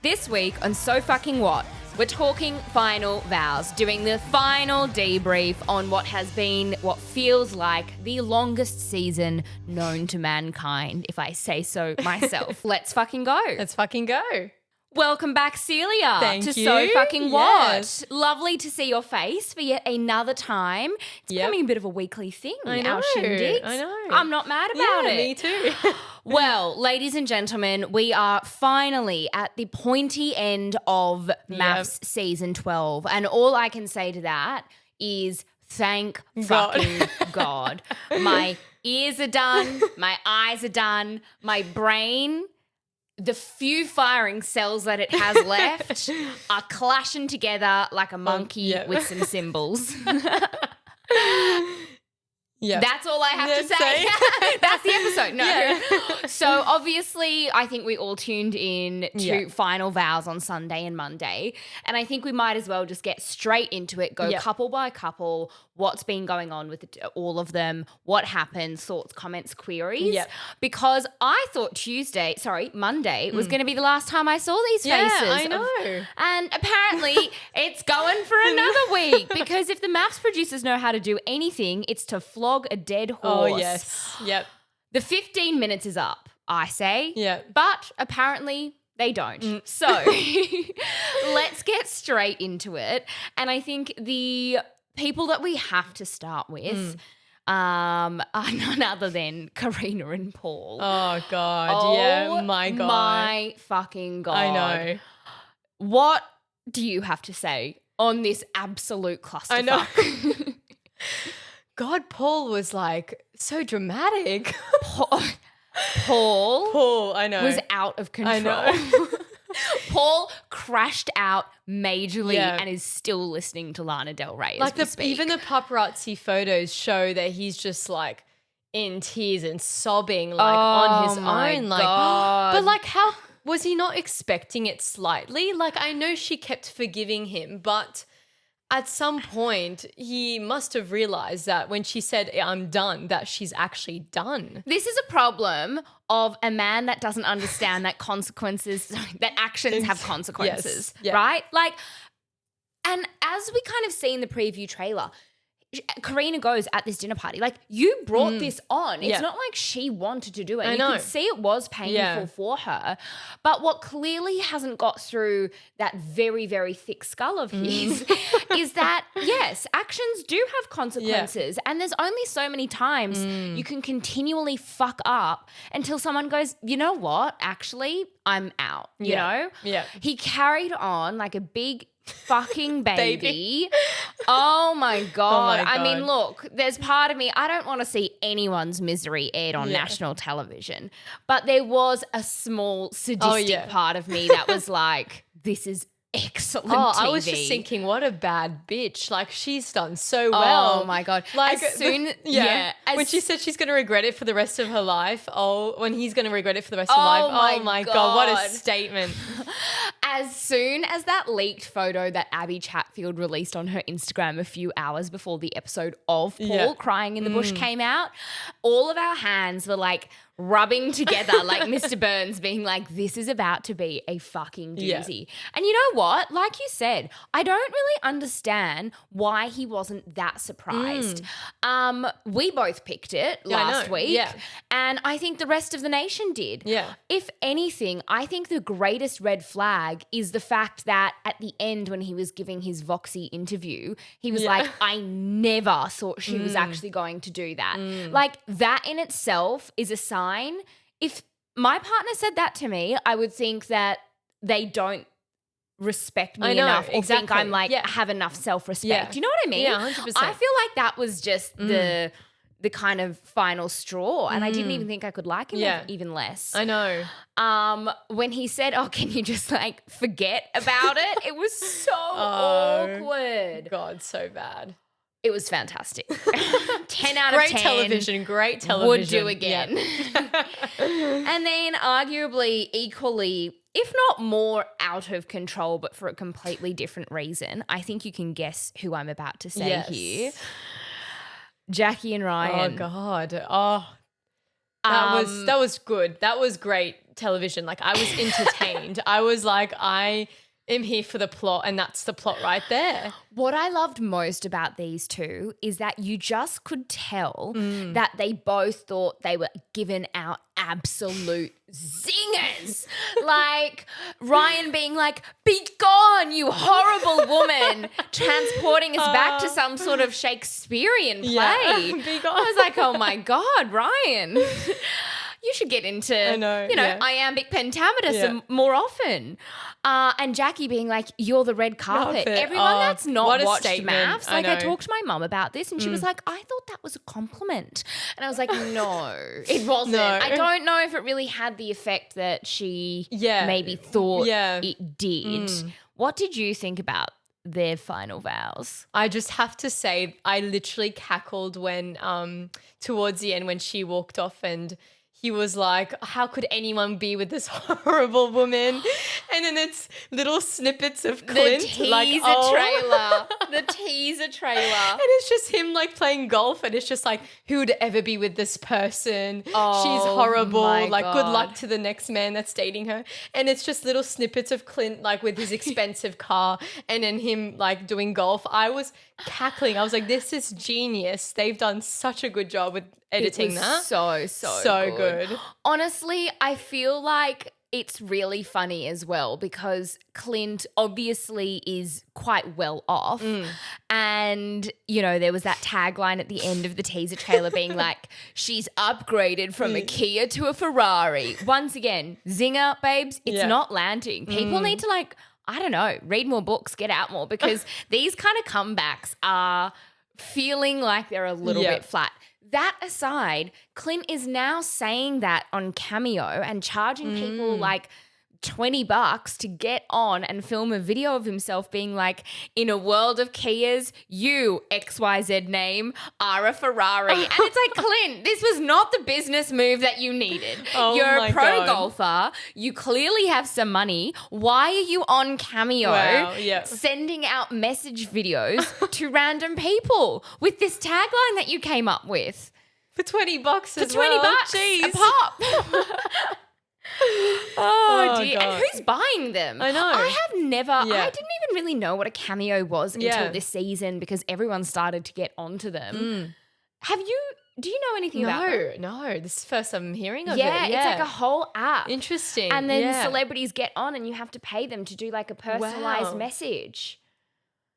This week on So Fucking What, we're talking Final Vows, doing the final debrief on what has been what feels like the longest season known to mankind, if I say so myself. Let's fucking go. Let's fucking go. Welcome back, Celia, Thank to you. So Fucking Yes. What. Lovely to see your face for yet another time. It's becoming a bit of a weekly thing, I know. our shindigs. I know. I'm not mad about it. Me too. Well, ladies and gentlemen, we are finally at the pointy end of MAFS season 12. And all I can say to that is thank fucking God. My ears are done. My eyes are done. My brain, the few firing cells that it has left are clashing together like a monkey with some cymbals. Yeah. That's all I have to say. That's the episode. No. Yeah. So obviously I think we all tuned in to Final Vows on Sunday and Monday. And I think we might as well just get straight into it, go couple by couple, what's been going on with all of them, what happened, thoughts, comments, queries. Yep. Because I thought Monday was going to be the last time I saw these faces. Yeah, I know. And apparently it's going for another week because if the MAFS producers know how to do anything, it's to flog a dead horse. Oh, yes. Yep. The 15 minutes is up, I say. Yeah. But apparently they don't. So let's get straight into it. And I think the people that we have to start with are none other than Carina and Paul. Oh, God. Yeah, my God. My fucking God. I know. What do you have to say on this absolute clusterfuck? I know. God, Paul was like so dramatic. Paul I know. was out of control. I know. Paul crashed out majorly Yeah. and is still listening to Lana Del Rey as Like we speak. even the paparazzi photos show that he's just like in tears and sobbing like on his my own. Like, God. but like how was he not expecting it slightly? Like I know she kept forgiving him, but at some point he must have realized that when she said I'm done, that she's actually done. This is a problem of a man that doesn't understand that that actions have consequences, Yes. Yeah. right? Like, and as we kind of see in the preview trailer, Carina goes at this dinner party. Like, you brought this on. It's not like she wanted to do it. I You know. could see it was painful for her. But what clearly hasn't got through that very, very thick skull of his is that, yes, actions do have consequences. And there's only so many times you can continually fuck up until someone goes, you know what? Actually, I'm out, you know? Yeah. He carried on like a big fucking baby. Oh my God. I mean, look, there's part of me, I don't want to see anyone's misery aired on national television, but there was a small sadistic part of me that was like, this is excellent TV. I was just thinking, what a bad bitch. Like, she's done so well. Oh my God. Like, as soon, when she said she's going to regret it for the rest of her life. When he's going to regret it for the rest of her life. Oh my God. What a statement. As soon as that leaked photo that Abby Chatfield released on her Instagram a few hours before the episode of Paul crying in the bush came out, all of our hands were like rubbing together like Mr. Burns being like, this is about to be a fucking doozy. And you know what? Like you said, I don't really understand why he wasn't that surprised. We both picked it last week. Yeah. And I think the rest of the nation did. Yeah. If anything, I think the greatest red flag is the fact that at the end when he was giving his Voxy interview, he was like, I never thought she was actually going to do that. Like, that in itself is a sign. If my partner said that to me, I would think that they don't respect me enough or think I'm like have enough self-respect. Yeah. Do you know what I mean? Yeah, 100%. I feel like that was just the kind of final straw, and I didn't even think I could like him even less. I know. When he said, oh, can you just like forget about it? It was so awkward. God, so bad. It was fantastic. 10 out of 10. Great television. Would do again. And then arguably equally, if not more out of control, but for a completely different reason, I think you can guess who I'm about to say here. Jacqui and Ryan. Oh, God. Oh, That was good. That was great television. Like, I was entertained. I was like, I am here for the plot, and that's the plot right there. What I loved most about these two is that you just could tell that they both thought they were giving out absolute zingers. Like Ryan being like, "Be gone, you horrible woman," transporting us back to some sort of Shakespearean play. Yeah. Be gone. I was like, oh my God, Ryan. You should get into, iambic pentameter more often. And Jacqui being like, "You're the red carpet." Everyone that's not watched MAFS, like I talked to my mum about this and she was like, "I thought that was a compliment." And I was like, no, it wasn't. No. I don't know if it really had the effect that she maybe thought it did. What did you think about their final vows? I just have to say, I literally cackled when towards the end when she walked off and he was like, "How could anyone be with this horrible woman?" And then it's little snippets of Clint. The teaser trailer. The teaser trailer. And it's just him like playing golf and it's just like, who would ever be with this person? Oh, she's horrible. Like, God. good luck to the next man that's dating her. And it's just little snippets of Clint like with his expensive car and then him like doing golf. I was cackling. I was like, this is genius. They've done such a good job with editing that. So good. Honestly, I feel like it's really funny as well because Clint obviously is quite well off. And, there was that tagline at the end of the teaser trailer being like, "She's upgraded from a Kia to a Ferrari." Once again, zinger, babes, it's not landing. People need to I don't know, read more books, get out more because these kind of comebacks are feeling like they're a little bit flat. That aside, Clint is now saying that on Cameo and charging people like $20 to get on and film a video of himself being like, "In a world of Kias, you, XYZ name, are a Ferrari." And it's like, Clint, this was not the business move that you needed. You're a pro golfer. You clearly have some money. Why are you on Cameo sending out message videos to random people with this tagline that you came up with? For $20 as For $20 well. a pop. Oh dear. God. And who's buying them? I know. I have never, I didn't even really know what a Cameo was until this season because everyone started to get onto them. Do you know anything about them? No. This is the first I'm hearing of it. Yeah, it's like a whole app. Interesting. And then celebrities get on and you have to pay them to do like a personalized message.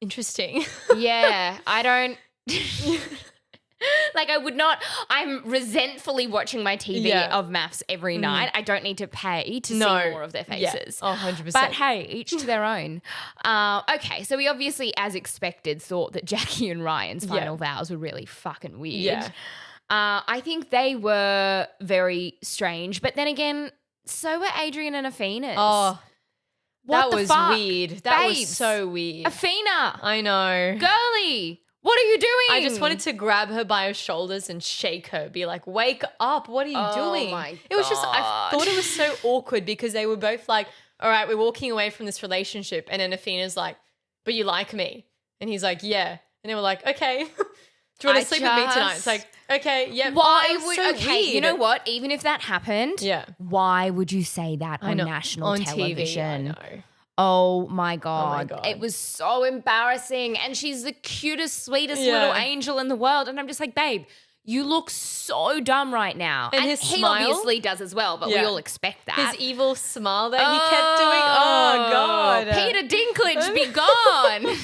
Interesting. Yeah, I don't... Like I would not, I'm resentfully watching my TV of MAFS every night. I don't need to pay to see more of their faces. Yeah. 100%. But hey, each to their own. Okay, so we obviously, as expected, thought that Jacqui and Ryan's final vows were really fucking weird. Yeah. I think they were very strange. But then again, so were Adrian and Awhina's. Oh, what that was fuck? weird. That Babes, was so weird. Awhina. I know. Girly. What are you doing? I just wanted to grab her by her shoulders and shake her, be like, "Wake up, what are you doing?" Oh my God. It was just, I thought it was so awkward because they were both like, "All right, we're walking away from this relationship." And then Awhina's like, "But you like me?" And he's like, "Yeah." And they were like, "Okay, do you want to sleep with me tonight?" It's like, "Okay, yeah." Why would, you know what? Even if that happened, why would you say that on national television? TV, I know. Oh my God. It was so embarrassing. And she's the cutest, sweetest little angel in the world. And I'm just like, babe, you look so dumb right now. And his he smile? Obviously does as well, but we all expect that. His evil smile that he kept doing. Oh, God. Peter Dinklage, be gone.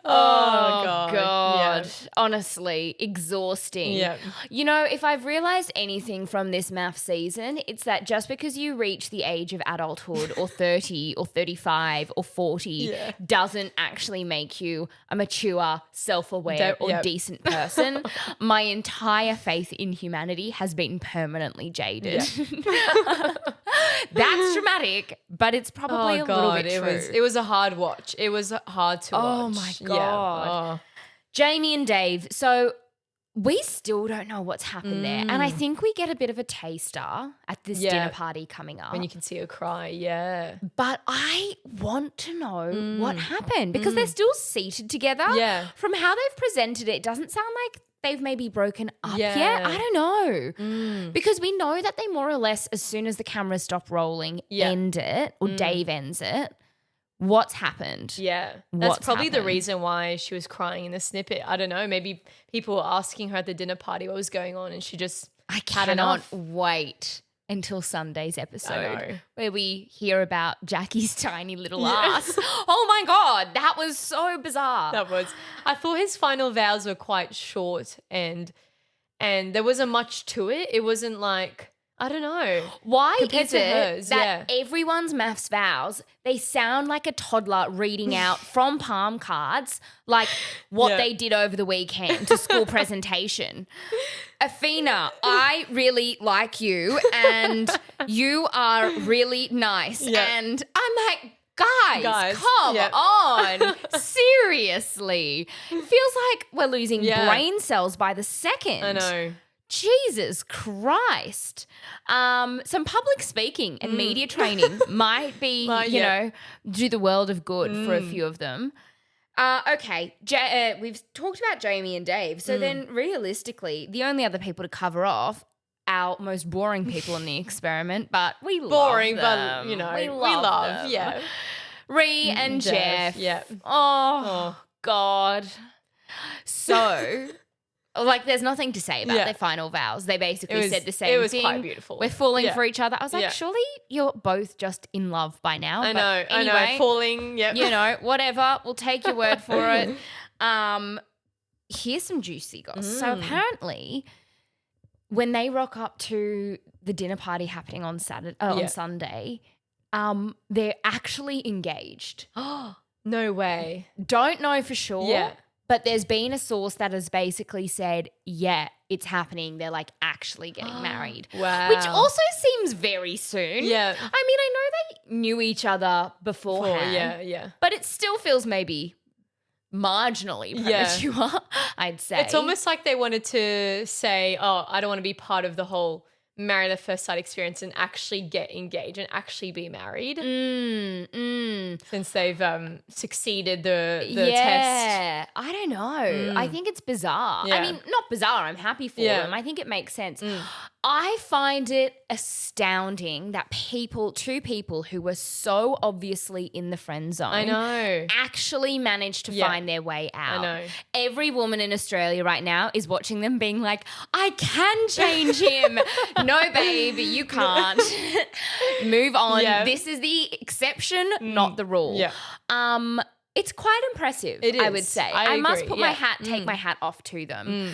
Oh, God. Yeah. Honestly, exhausting. Yeah. You know, if I've realized anything from this MAFS season, it's that just because you reach the age of adulthood or 30 or 35 or 40 doesn't actually make you a mature, self-aware or decent person. My entire faith in humanity has been permanently jaded. Yeah. That's dramatic, but it's probably a little bit true. It was a hard watch. It was hard to watch. Oh my God. Yeah. Oh. Jamie and Dave. So we still don't know what's happened there. And I think we get a bit of a taster at this dinner party coming up. When you can see her cry, But I want to know what happened because they're still seated together. Yeah. From how they've presented it, it doesn't sound like they've maybe broken up Yeah. yet. I don't know. Because we know that they more or less, as soon as the cameras stop rolling, end it, or Dave ends it. What's happened? Yeah. That's What's probably the happened? reason why she was crying in the snippet. I don't know. Maybe people were asking her at the dinner party what was going on and she just I had cannot enough. wait until Sunday's I episode know. where we hear about Jackie's tiny little ass. Oh my God, that was so bizarre. That was. I thought his final vows were quite short and there wasn't much to it. It wasn't like, I don't know. Why compared is to it hers, that everyone's maths vows, they sound like a toddler reading out from palm cards like what they did over the weekend to school presentation? Awhina, I really like you and you are really nice. And I'm like, guys, come on. Seriously. It feels like we're losing brain cells by the second. I know. Jesus Christ. Some public speaking and media training might be, you know, do the world of good for a few of them. Okay, we've talked about Jamie and Dave. So then realistically, the only other people to cover off, our most boring people in the experiment, but we love them. But, you know, we love them. yeah. Ree and Jeff. Yeah. Oh, God. So... like, there's nothing to say about their final vows. They basically said the same thing. It was quite beautiful. We're falling for each other. I was like, surely you're both just in love by now. I But know. anyway, Falling, you know, whatever. We'll take your word for it. Here's some juicy goss. So apparently, when they rock up to the dinner party happening on on Sunday, they're actually engaged. No way. Don't know for sure. Yeah. But there's been a source that has basically said, yeah, it's happening. They're like actually getting married. Wow. Which also seems very soon. Yeah. I mean, I know they knew each other beforehand. Yeah. But it still feels maybe marginally premature, I'd say. It's almost like they wanted to say, oh, I don't want to be part of the whole married at first sight experience and actually get engaged and actually be married. Since they've succeeded the test. Yeah, I don't know. I think it's bizarre. Yeah. I mean, not bizarre. I'm happy for them. I think it makes sense. I find it astounding that two people who were so obviously in the friend zone, I know, actually managed to find their way out. I know. Every woman in Australia right now is watching them being like, I can change him. No, babe, you can't. Move on. Yeah. This is the exception, not the rule. Yeah. It's quite impressive, It I would is. say. I must agree, put my yeah. take my hat off to them.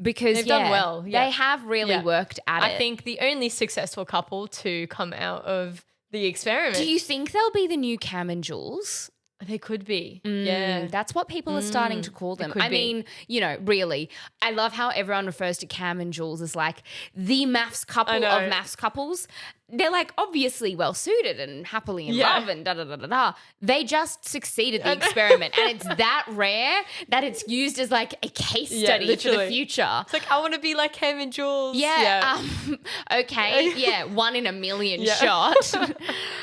Because They've done well, yeah. they have really Yeah. worked at it. I think the only successful couple to come out of the experiment. Do you think they'll be the new Cam and Jules? They could be. That's what people are starting to call them. could I be. mean, really. I love how everyone refers to Cam and Jules as like the maths couple I know. of maths couples. They're like obviously well suited and happily in Yeah. love and da-da-da-da-da. They just succeeded the experiment. And it's that rare that it's used as like a case Yeah, study for the literally. future. It's like, I want to be like Cam and Jules. Yeah. Okay. Yeah. 1 in a million shot.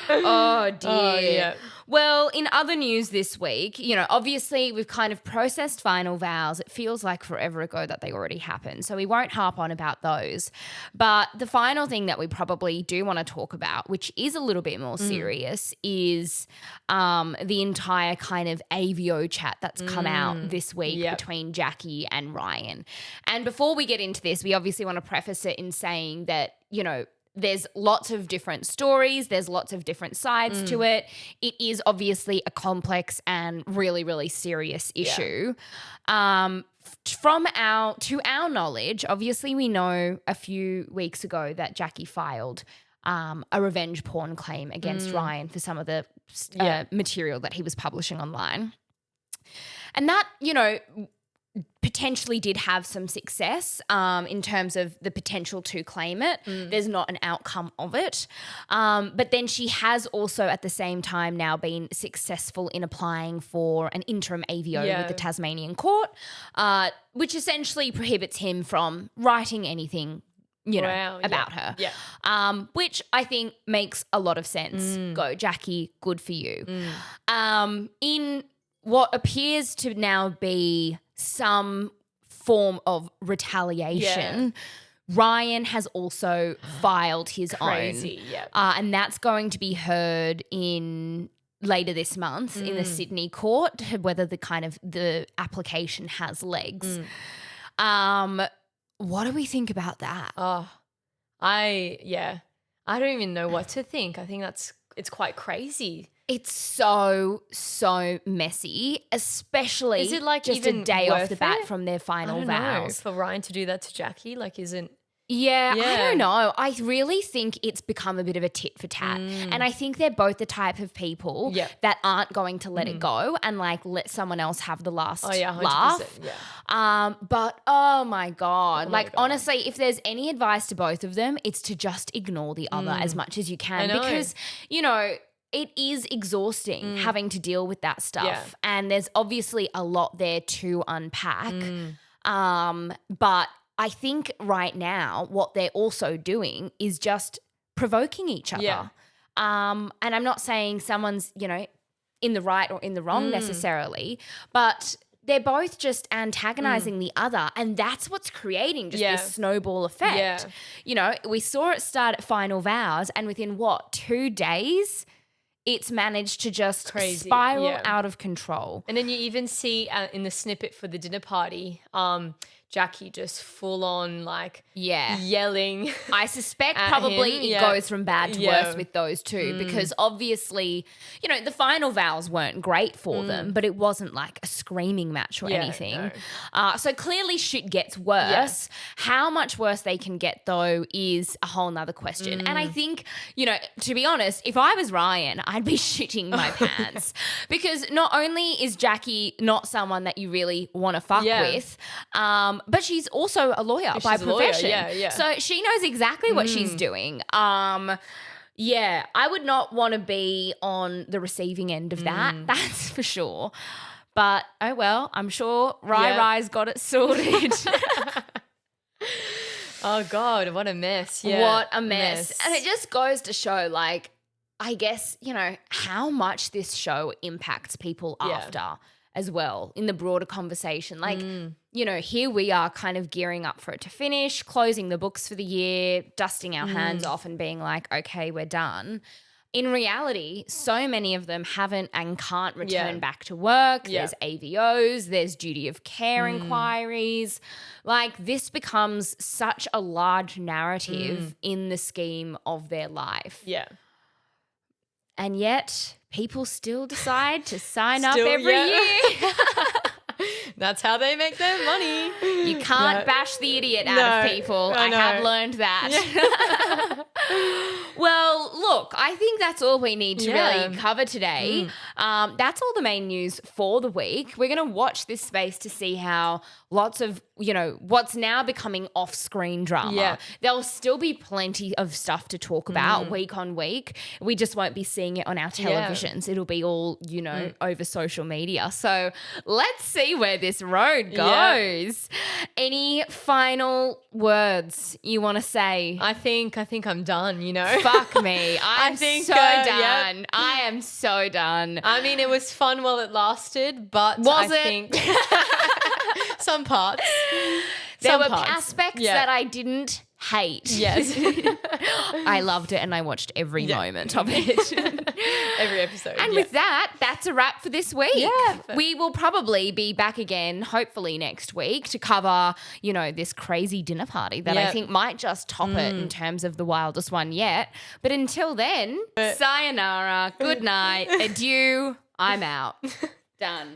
Oh, dear. Oh, yeah. Well, in other news this week, obviously we've kind of processed Final Vows. It feels like forever ago that they already happened. So we won't harp on about those. But the final thing that we probably do want to talk about, which is a little bit more serious, is the entire kind of AVO chat that's come out this week between Jacqui and Ryan. And before we get into this, we obviously want to preface it in saying that, there's lots of different stories. There's lots of different sides to it. It is obviously a complex and really, really serious issue. To our knowledge, obviously we know a few weeks ago that Jacqui filed a revenge porn claim against Ryan for some of the material that he was publishing online. And that, potentially did have some success in terms of the potential to claim it. There's not an outcome of it. But then she has also at the same time now been successful in applying for an interim AVO with the Tasmanian court, which essentially prohibits him from writing anything about her. Yeah. Which I think makes a lot of sense. Go, Jacqui, good for you. In what appears to now be some form of retaliation. Ryan has also filed his Crazy, own. yeah. And that's going to be heard in later this month in the Sydney court, whether the application has legs. What do we think about that? I don't even know what to think. I think it's quite crazy. It's so messy, especially Is it like just even a day off worth the bat it? from their I final don't know. vows. For Ryan to do that to Jacqui, like, isn't... Yeah, I Yeah. don't know. I really think it's become a bit of a tit for tat. And I think they're both the type of people that aren't going to let it go and like let someone else have the last 100%, laugh. But oh my God. my God. Honestly, if there's any advice to both of them, it's to just ignore the other as much as you can. I know. Because, you know, it is exhausting having to deal with that stuff. Yeah. And there's obviously a lot there to unpack. But I think right now what they're also doing is just provoking each other. Yeah. And I'm not saying someone's, you know, in the right or in the wrong necessarily, but they're both just antagonizing the other, and that's what's creating just this snowball effect. Yeah. You know, we saw it start at Final Vows, and within 2 days, it's managed to just Crazy, spiral yeah. out of control. And then you even see in the snippet for the dinner party, Jacqui just full on like yelling. I suspect at probably him. it Yeah. goes from bad to worse with those two because obviously, you know, the final vows weren't great for them, but it wasn't like a screaming match or anything. No. So clearly shit gets worse. How much worse they can get though is a whole nother question. And I think, you know, to be honest, if I was Ryan, I'd be shitting my pants because not only is Jacqui not someone that you really want to fuck with, but she's also a lawyer by profession. Yeah. So she knows exactly what she's doing. Yeah, I would not want to be on the receiving end of that. That's for sure. But oh well, I'm sure Rai's got it sorted. Oh God, what a mess. Yeah. What a mess. And it just goes to show, like, I guess, you know, how much this show impacts people after as well in the broader conversation. Like, you know, here we are kind of gearing up for it to finish, closing the books for the year, dusting our hands off and being like, okay, we're done. In reality, so many of them haven't and can't return back to work. There's AVOs, there's duty of care inquiries. Like, this becomes such a large narrative in the scheme of their life. Yeah. And yet people still decide to sign up every year. That's how they make their money. You can't bash the idiot out of people. I have learned that. Well, look, I think that's all we need to really cover today. That's all the main news for the week. We're going to watch this space to see how lots of, you know, what's now becoming off-screen drama. Yeah. There'll still be plenty of stuff to talk about week on week. We just won't be seeing it on our televisions. It'll be all, you know, over social media. So let's see where this road goes. Any final words you want to say? I think I'm done, you know. Fuck me. I'm so done. I am so done. I mean, it was fun while it lasted, but Was I it? think some parts. There were aspects that I didn't hate. Yes. I loved it and I watched every moment of it. Every episode. And with that, that's a wrap for this week. Yeah. We will probably be back again, hopefully next week, to cover, you know, this crazy dinner party that I think might just top it in terms of the wildest one yet. But until then, sayonara, good night, adieu, I'm out. Done.